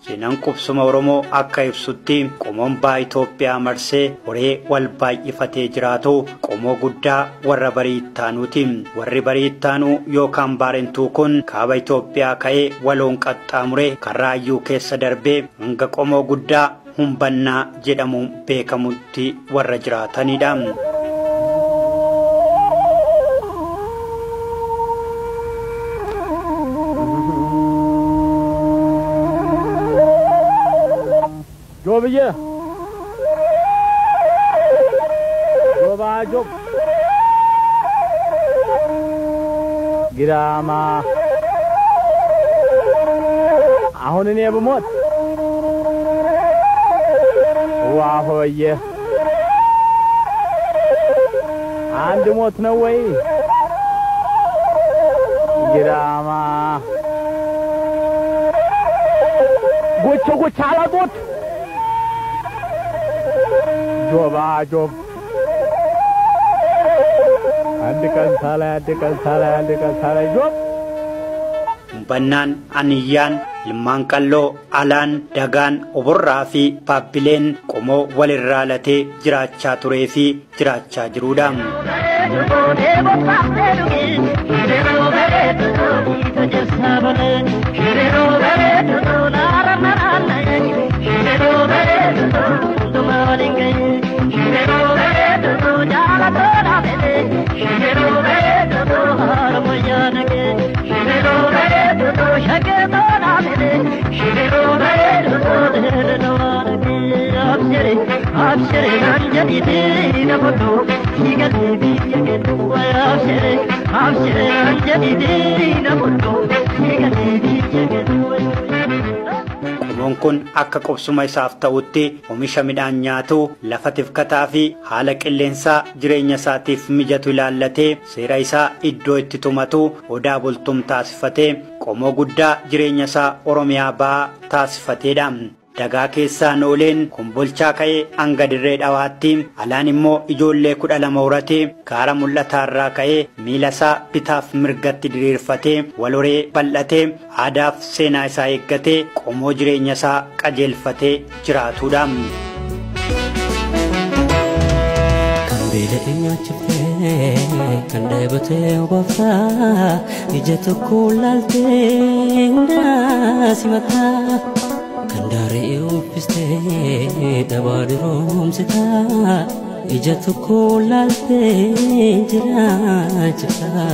Seenaan qubsuma Oromoo akka ibsutti qomoon baa Itoophiyaa marsee horee wal baay'ifatee jiraatu qomoo guddaa warra barii ittaanuuti. Warri barii ittaanuu yookaan baarentuu kun kaaba Itoophiyaa ka'ee waloon qaxxaamure karraayyuu keessa darbee hanga qomoo guddaa Humbannaa jedhamuun beekamutti warra jiraatanidha. Jobiye Joba Job Girama አሁን እኔ በሞት ዋሆየ አንድ ሞት ነው ወይ ግራማ ጎቾ አላጦት ጆባ ጆብ አንድ ቀን ሳላ ጆብ Bannaan Aniyyaan ilmaan qalloo alaan dagaan oborraa fi paappileen qomoo walirraa latee jiraachaa turee fi jiraachaa jiruudha. Qomoon kun akka qubsuma isaaf ta'utti oomisha midhaan nyaatu lafa tifkataa fi haala qilleensaa jireenya isaatiif mijatu ilaallatee seera isaa iddoo itti tumatu odaa bultum taasifatee qomoo guddaa jireenya isaa Oromiyaa ba'aa taasifateedha. Dagaa keessaa nooleen kumbolchaa ka'ee hanga dirree dhawaatti alaan immoo ijoollee 12 horatee gaara mul'ataarraa ka'ee miila isaa bitaaf mirgatti diriirfatee waloree bal'atee aadaaf seenaa isaa eeggatee qomoo jireenya isaa qajeelfatee jiraatudha. Kan deebatee wafaa ija tokko laaltee hundaa simataa kan daaree uffistee dhabaa diroomsitaa ija tokko laaltee jiraachisaa.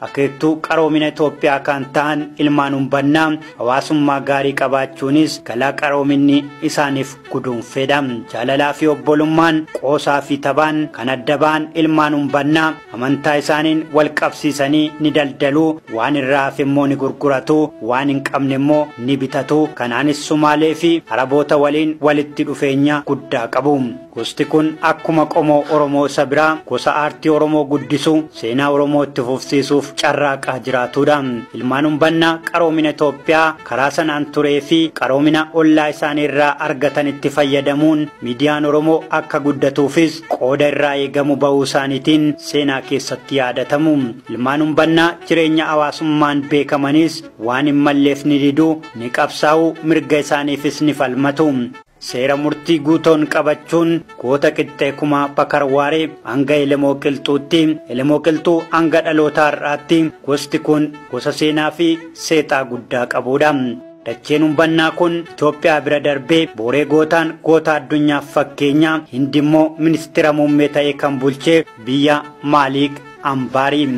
Akeektuu qaroomina Itoophiyaa kan ta'an ilmaan Humbannaa hawaasummaa gaarii qabaachuunis galaa qaroominni isaaniif guduunfeedha. Jaalalaa fi obbolummaan qoosaa fi tabaan kan adda ba'an ilmaan Humbannaa amantaa isaaniin wal qabsiisanii ni daldaluu, waan irraa hafe immoo ni gurguratu, waan hin qabne immoo ni bitatu. Kanaanis Sumaalee fi Araboota waliin walitti dhufeenya guddaa qabu. Gosti kun akkuma qomoo Oromoo isa biraa gosa aartii Oromoo guddisu seenaa Oromoo itti fufsiisuuf carraaqaa jiraatudha. Ilmaan Humbannaa qaroomina Itoophiyaa karaa sanaan turee fi qaroomina ollaa isaanii irraa argatanitti fayyadamuun miidiyaan Oromoo akka guddatuufis qooda irraa eegamu ba'uu isaaniitiin seenaa keessatti yaadatamu. Ilmaan Humbannaa jireenya hawaasummaan beekamanis waan hin malleef ni didu, ni qabsaa'u, mirga isaaniifis ni falmatu. Seera murtii guutoon qabachuun goota qixxee kumaa bakarwaaree hanga elemoo qilxuutti elemoo qilxuu hanga dhaloota har'aatti gosti kun gosa seenaa fi seexaa guddaa qabudha. Dacheen Humbannaa kun Itoophiyaa bira darbee booree gootaan goota addunyaaf fakkeenya, Hindi immoo ministeera muummee ta'ee kan bulchee biyya Malik Ambaari.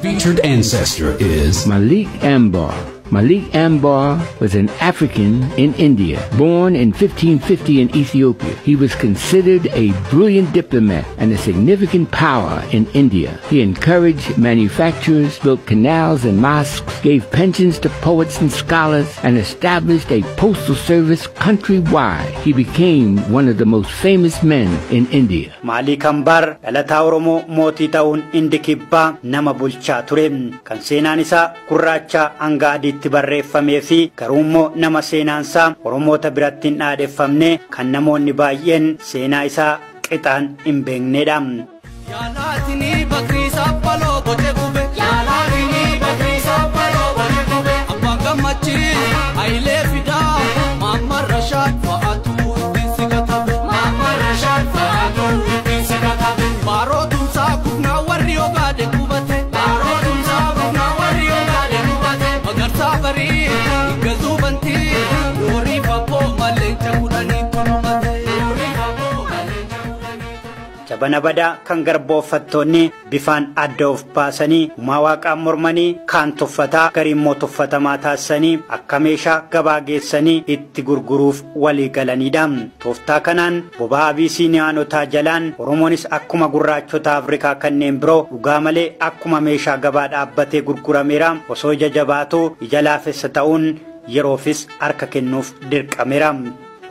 Featured ancestor is Malik Ambar. Malik Ambar was an African in India. Born in 1550 in Ethiopia, he was considered a brilliant diplomat and a significant power in India. He encouraged manufacturers, built canals and mosques, gave pensions to poets and scholars, and established a postal service countrywide. He became one of the most famous men in India. Malik Ambar dhalataa Oromoo mootii ta'uun indi kibbaa nama bulchaa ture. Kan seenaan isaa gurraacha hanga adiitti barreeffamee fi garuummoo nama seenaansaa Oromoota biratti hin dhaadheffamne kan namoonni baay'een seenaa isaa qixaan hin beeknedha. Yaalaatinii bakriisa baloo gote gube. Yaalaatinii bakriisa baloo gote gube. Abbaan gammachii Hayilee Fidaa Maamman Rashaad fa'aatu ittiin si katabe. Maamman Rashaad fa'aatu ittiin si katabe. Baaroo tumsaa kufnaa warri ogaade gubate. Baaroo tumsaa kufnaa warri ogaade gubate. Magarsaa barii gazuu bantii yoorii faboo maleenca kudhanii tulumate. Jabana badaa kan garboofattoonni bifaan adda of baasanii maawaqaan mormanii kaan tuffataa garii immoo tuffatamaa taasisanii akka meeshaa gabaa geessanii itti gurguruuf walii galanidha. Tooftaa kanaan boba'aa Abisiiniyaanotaa jalaan Oromoonis akkuma gurraachota Afrikaa kanneen biroo dhugaa malee akkuma meeshaa gabaa dhaabbatee gurgurameera. Osoo ija jabaatu ija laafessa ta'uun yeroofis harka kennuuf dirqameera.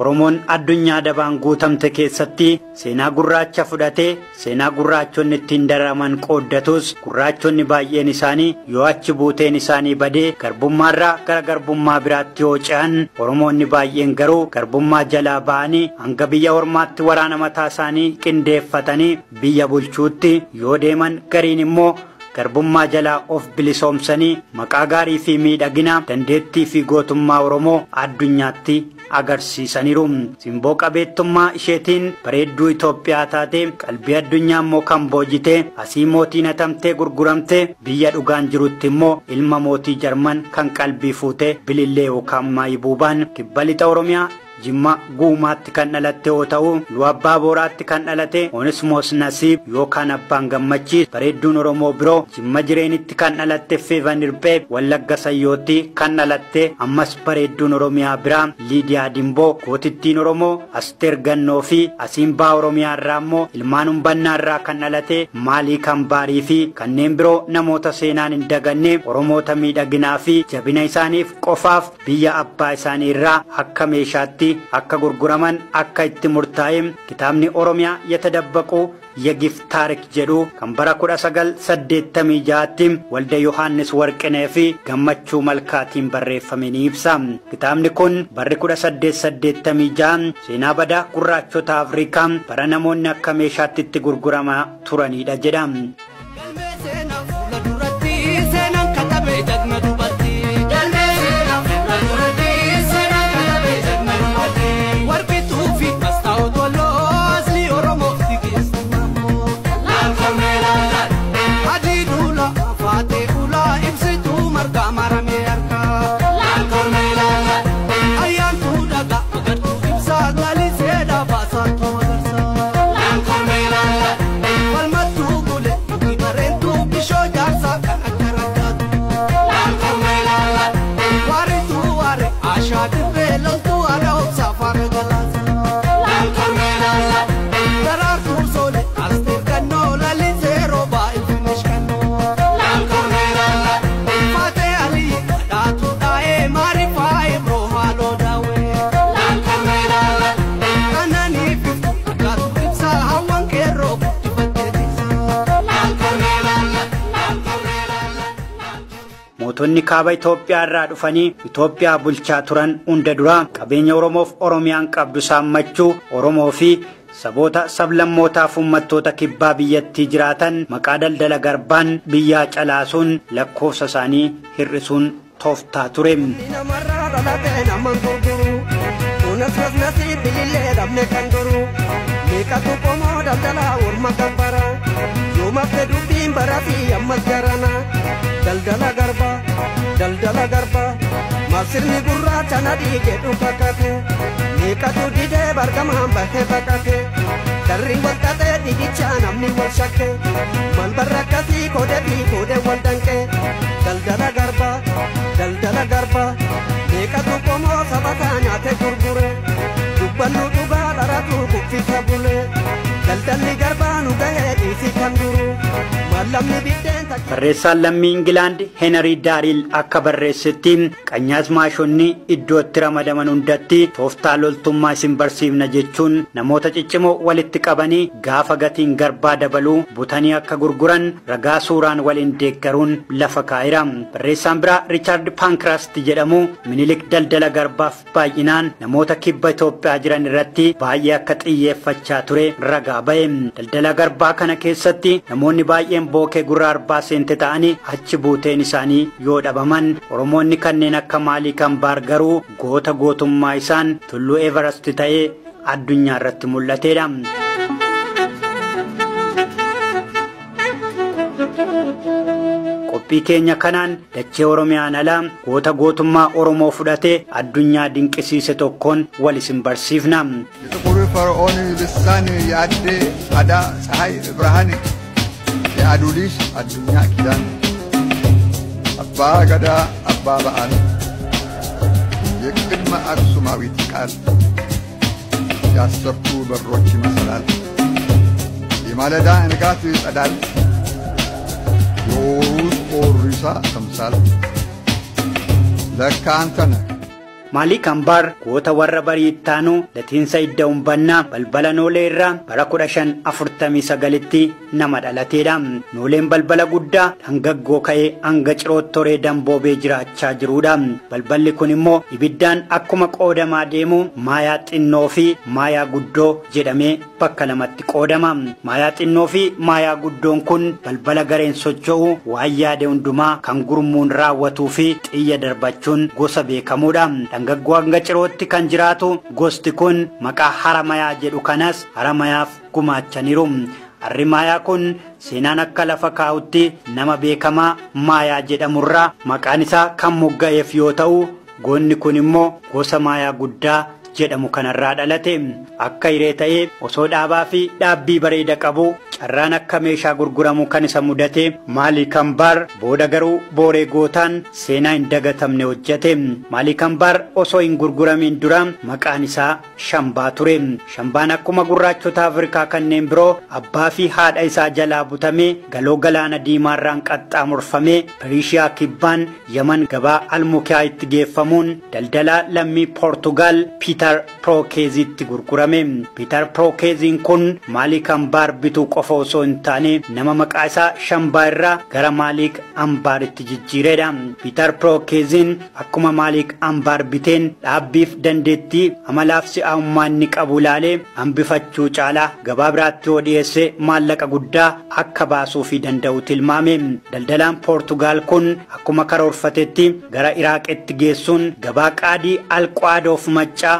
Oromoon addunyaa dabaan guutamte keessatti seenaa gurraacha fudhatee seenaa gurraachonni ittiin dararaman qooddatus gurraachonni baay'een isaanii yoo achi buuteen isaanii badee garbummaarraa gara garbummaa biraatti yoo ce'an Oromoonni baay'een garuu garbummaa jalaa ba'anii hanga biyya ormaatti waraana mataa isaanii qindeeffatanii biyya bulchuutti yoo deeman gariin immoo garbummaa jalaa of bilisoomsanii maqaa gaarii fi miidhagina dandeettii fi gootummaa Oromoo addunyaatti agarsiisaniiru. Simboo qabeettummaa isheetiin bareedduu Itoophiyaa taate qalbii addunyaa immoo kan boojite asii mootiin hatamtee gurguramte biyya dhugaan jirutti immoo ilma mootii Jarman kan qalbii fuute bilillee yookaan maayibuubaan kibba lixa Oromiyaa Jimma guumaatti kan dhalatte yoo ta'u Luwabbaa Booraatti kan dhalate Onesmoos Nasiib yookaan Abbaan Gammachiis bareedduun Oromoo biroo Jimma Jireenitti kan dhalatte Feevan Irbee Wallagga Sayyootti kan dhalatte ammas bareedduun Oromiyaa biraa Liidiyaa Dimboo gootittiin Oromoo Asteer Gannoo fi Asiimbaa Oromiyaa irraa immoo ilmaan Umbannaa irraa kan dhalate Maalik Ambaarii fi kanneen biroo namoota seenaan hin daganne Oromoota miidhaginaa fi jabina isaaniif qofaaf biyya abbaa isaanii irraa akka meeshaatti akka gurguraman akka itti murtaa'e kitaabni Oromiyaa yatadabbaqu የጊፍ ታሪክ jedhu kan bara 1986tti walda Yohaannis Warqinee fi Gammachuu Malkaatiin barreeffame ni ibsa. Kitaabni kun barri 1886 seenaa badaa gurraachota Afrikaa bara namoonni akka meeshaatti itti gurguramaa turanidha jedha. Mootonni kaaba Itoophiyaa irraa dhufanii Itoophiyaa bulchaa turan hunda dura qabeenya Oromoof Oromiyaan qabdu saammachuu Oromoo fi saboota sablammootaaf uummattoota kibbaa biyyattii jiraatan maqaa daldala garbaan biyyaa calaasuun lakkoofsa isaanii hir'isuun tooftaa ture. Daldala garba masirni gurraacha nadii jedhu kakate meeqatu didee bargamaan bahee baqate darri wal xaxee didicha namni wal shakke mal barrakkasii kodee fi kodee wal danqee daldala garba namni biddeen takka. Barreessaan lammii Ingilaand Henry Daariil akka barreessetti qanyaasmaashonni iddootti ramadaman hundatti tooftaa loltummaa isin barsiifna jechuun namoota ciccimoo walitti qabanii gaafa gatiin garbaa dabaluu butanii akka gurguran ragaa suuraan waliin deeggaruun lafa kaa'eera. Barreessaan biraa Riichaard Pankrast jedhamu Minilik daldala garbaaf baay'inaan namoota kibba Itoophiyaa jiran irratti baay'ee akka xiyyeeffachaa ture ragaa ba'e. Daldala garbaa kana keessatti namoonni baay'een bookee gurra arbaa seente ta'anii achi buuteen isaanii yoo dhabaman Oromoonni kanneen akka Maaliik Ambaar garuu goota gootummaa isaan tulluu Everest ta'ee addunyaa irratti mul'ateedha. Qophii keenya kanaan dachee Oromiyaan alaa goota gootummaa Oromoo fudhatee addunyaa dinqisiise tokkoon wal isin barsiifna. የጥቁር ፈርዖን ልሳን የአዴ አዳ ፀሐይ ብርሃን የአዱሊስ አዱኛ ኪዳን አባ ገዳ አባ በዓል የቅድመ አክሱማዊት ቃል ያሰርቱ በሮች ይመስላል የማለዳ ንጋት ጸዳል የወሩስ ኦሪሳ ተምሳል ለካ አንተ ነህ። Maaliik Ambaar goota warra bariittaanu latiinsa idda umbannaa balbala noolee irraa bara 1549tti nama dhalateedha. Nooleen balbala guddaa hangaggoo ka'ee hanga cirootoree damboobee jiraachaa jiruudha. Balballi kun immoo ibiddaan akkuma qoodamaa deemu maayaa xinnoo fi maayaa guddoo jedhamee bakka lamatti qoodama. Maayaa xinnoo fi maayaa guddoon kun balbala gareen socho'u waan yaade hundumaa kan gurmuun raawwatuu fi xiyya darbachuun gosa beekamuudha. Hangaggoo hanga cirootti kan jiraatu gosti kun maqaa haramayaa jedhu kanas haramayaaf gumaachaniiru. Harri maayaa kun seenaan akka lafa kaa'utti nama beekamaa maayaa jedhamurraa maqaan isaa kan mogga'eef yoo ta'u goonni kun immoo gosa maayaa guddaa jedhamu kanarraa dhalate. Akka hiree ta'ee osoo dhaabaa fi dhaabbii bareeda qabu carraan akka meeshaa gurguramu kan isa mudate. Maaliik Ambaar booda garuu booree gootaan seenaa hin dagatamne hojjete. Maaliik Ambaar osoo hin gurguramin dura maqaan isaa Shambaa ture. Shambaan akkuma gurraachota Afrikaa kanneen biroo abbaa fi haadha isaa jalaa butamee galoo galaana diimaarraan qaxxaamurfamee Piriishiyaa kibbaan Yaman gabaa Almukiyaa itti geeffamuun daldalaa lammii Poortugaal Piiter Prookeeziitti gurgurame. Piiter Prookeeziin kun Maaliik Ambaar bituu qofa osoo hin taane nama maqaa isaa Shambaa irraa gara Maaliik Ambaaritti jijjiireedha. Piiter Prookeeziin akkuma Maaliik Ambaar biteen dhaabbiif dandeettii amalaaf si'aawummaa inni qabu ilaalee hambifachuu caalaa gabaa biraatti yoo dhiyeesse maallaqa guddaa akka baasuu fi danda'u tilmaame. Daldalaan Poortugaal kun akkuma karoorfatetti gara Iraaqitti geessuun gabaa qaadii Alqaadoof maccaa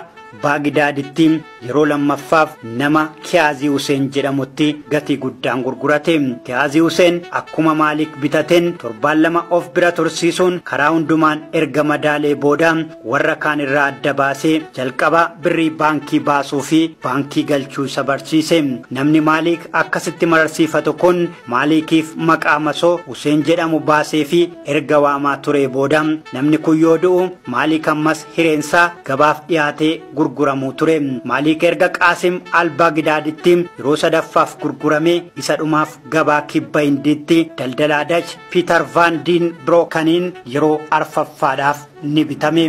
Baagidaaditti yeroo lammaffaaf nama Kiyaazii Huseen jedhamutti gatii guddaan gurgurate. Kiyaazii Huseen akkuma Maaliik bitateen torbaan lama of bira tursiisuun karaa hundumaan erga madaalee booda warra kaan irraa adda baasee jalqaba birrii baankii baasuu fi baankii galchuu isa barsiise. Namni Maaliik akkasitti mararsiifatu kun Maaliikiif maqaa masoo Huseen jedhamu baasee fi erga waamaa ture booda namni kun yoo du'u Maaliik ammas hireensaa gabaaf dhiyaatee gurguramuu ture. Maaliik erga Qaasim Albaagidaaditti yeroo sadaffaaf gurgurame isa dhumaaf gabaa kibba Hindiitti daldalaa Dach Piiter Van Den Broekaniin yeroo arfaffaadhaaf ni bitame.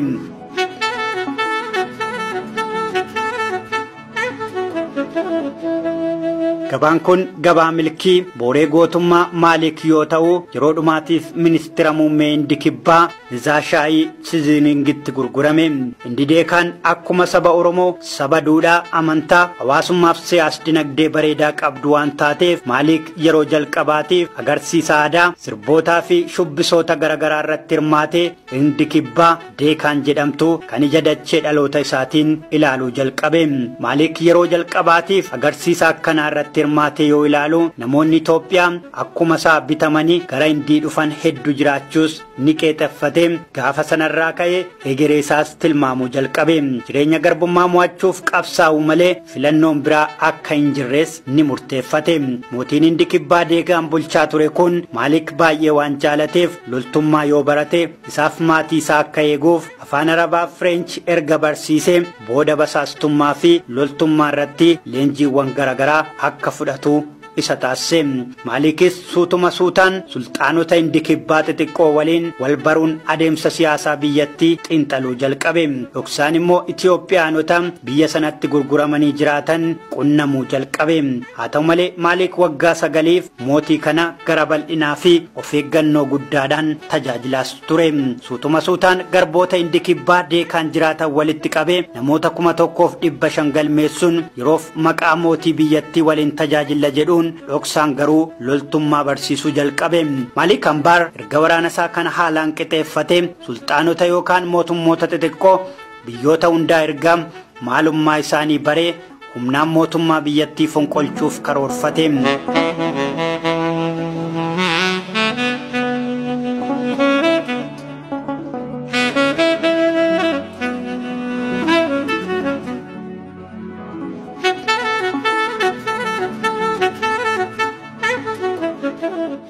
Gabaan kun gabaa milkii booree gootummaa Maaliik yoo ta'u yeroo dhumaatiif ministeera muummee Hindii kibbaa Nizaashaayii Chiziningitti gurgurame. Hindideekaan akkuma saba Oromoo saba duudhaa amantaa hawaasummaaf siyaas dinagdee bareedaa qabdu waan taateef Maaliik yeroo jalqabaatiif agarsiisa aadaa sirbootaa fi shubbisoota garaagaraa irratti hirmaatee Hindii kibbaa deekaan jedhamtu kan ija dachee dhaloota isaatiin ilaaluu jalqabe. Maaliik yeroo jalqabaatiif agarsiisa akkanaa irratti hirmaatee yoo ilaalu namoonni Itoophiyaa akkuma isaa bitamanii gara Hindii dhufan hedduu jiraachuus ni qeexeffate. Gaafa sanarraa ka'ee egeree isaas tilmaamuu jalqabe. Jireenya garbummaa mo'achuuf qabsaa'u malee filannoon biraa akka hin jirres ni murteeffate. Mootiin Hindii kibbaa deegaan bulchaa ture kun Maaliik baay'ee waan jaalateef loltummaa yoo barate isaaf maatii isaa akka eeguuf afaan Arabaa French erga barsiisee booda basaastummaa fi loltummaa irratti leenjiiwwan garaagaraa akka fudhatu isa taasise. Maalikis suutuma suutaan sulxaanota Hindii kibbaa xixiqqoo waliin wal baruun adeemsa siyaasaa biyyattii xiinxaluu jalqabe. Dhoksaan immoo Itoophiyaanota biyya sanatti gurguramanii jiraatan qunnamuu jalqabe. Haa ta'u malee Maalik waggaa 9 mootii kana gara bal'inaa fi of eeggannoo guddaadhaan tajaajilaas ture. Suutuma suutaan garboota Hindii kibbaa deekaan jiraatan walitti qabee namoota 1,500 galmeessuun yeroof maqaa mootii biyyattii waliin tajaajila jedhuun dhoksaan garuu loltummaa barsiisuu jalqabe. Maalik Ambaar erga waraana isaa kana haalaan qixeeffate sulxaanota yookaan mootummoota xixiqqoo biyyoota hundaa erga maalummaa isaanii baree humnaan mootummaa biyyattii fonqolchuuf karoorfate.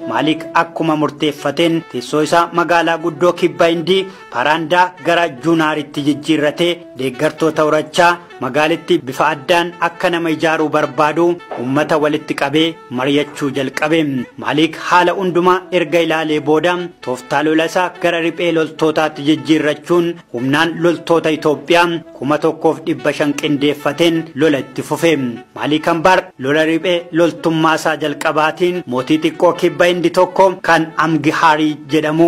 Maalik akkuma murteeffateen teessoo isaa magaalaa guddoo kibba Hindii Paraandaa gara Juunaaritti jijjiirratee deeggartoota horachaa magaalitti bifa addaan akka nama ijaaruu barbaadu ummata walitti qabee mari'achuu jalqabe. Maalik haala hundumaa erga ilaalee booda tooftaa lola isaa gara riphee loltootaatti jijjiirrachuun humnaan loltoota Itoophiyaa 1,500 qindeeffateen lola itti fufe. Maalik Ambaar lola riphee loltummaa isaa jalqabaatiin mootii xiqqoo kibba Hindii tokko kan Amgihaarii jedhamu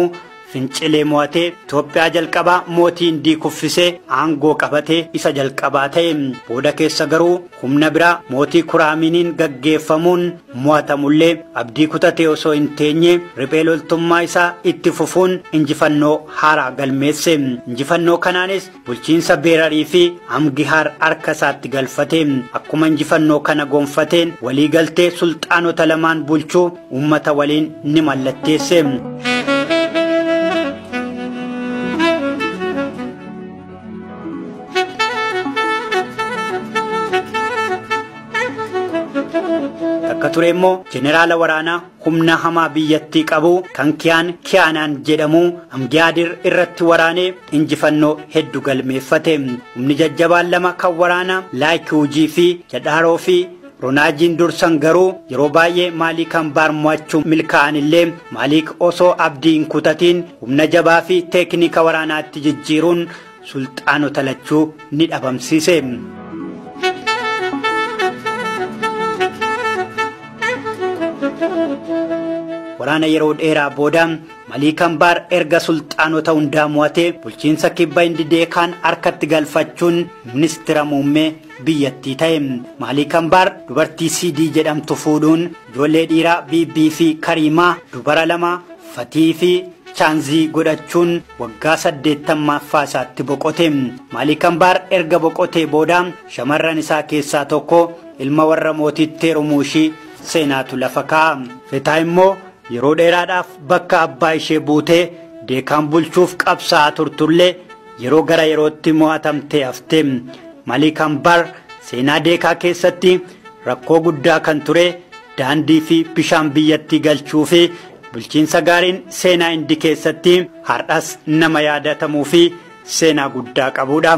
fincilee mo'atee Itoophiyaa jalqabaa mootii Hindii kuffisee aangoo qabatee isa jalqabaa ta'e. Booda keessa garuu humna biraa mootii Kuraamiiniin gaggeeffamuun mo'atamullee abdii kutatee osoo hin teenye riphee loltummaa isaa itti fufuun injifannoo haaraa galmeesse. Injifannoo kanaanis bulchiinsa Beerarii fi Amgihaar harka isaatti galfate. Akkuma injifannoo kana gonfateen waliigaltee sulxaanota lamaan bulchuu ummata waliin ni mallatteesse. Turemmoo jeneraala waraanaa humna hamaa biyyattii qabu kan Kiyaanaan jedhamu Amgiyaadir irratti waraanee injifannoo hedduu galmeeffate. Humni jajjabaan lama kan waraanaa Laayikuujii fi Jadhaaroo fi Roonajiin dursan garuu yeroo baay'ee Maalik Ambaar mo'achuu milkaa'anillee Maalik osoo abdii hin kutatiin humna jabaa fi teeknika waraanaatti jijjiiruun sulxaanota lachuu ni dhabamsiise. Waraana yeroo dheeraa booda Maalik Ambaar erga sulxaanota hundaa mo'atee bulchiinsa kibba Hindii deekaan harkatti galfachuun ministeera muummee biyyattii ta'e. Maalik Ambaar dubartii Sidii jedhamtu fuudhuun ijoollee dhiiraa Biibii fi Kariimaa dubara lama Fatii fi Chaanzii godhachuun waggaa 80ffaa isaatti boqote. Maalik Ambaar erga boqotee booda shamarran isaa keessaa tokko ilma warra mootitti Rumuushii Seenaatu lafa kaa'a. Fetaa immoo yeroo dheeraadhaaf bakka abbaa ishee buutee deekaan bulchuuf qabsaa'aa turtullee yeroo gara yerootti mo'atamtee hafte. Maalik Ambaar seenaa deekaa keessatti rakkoo guddaa kan ture daandii fi bishaan biyyattii galchuu fi bulchiinsa gaariin seenaa Hindii keessatti har'as nama yaadatamuu fi seenaa guddaa qabudha.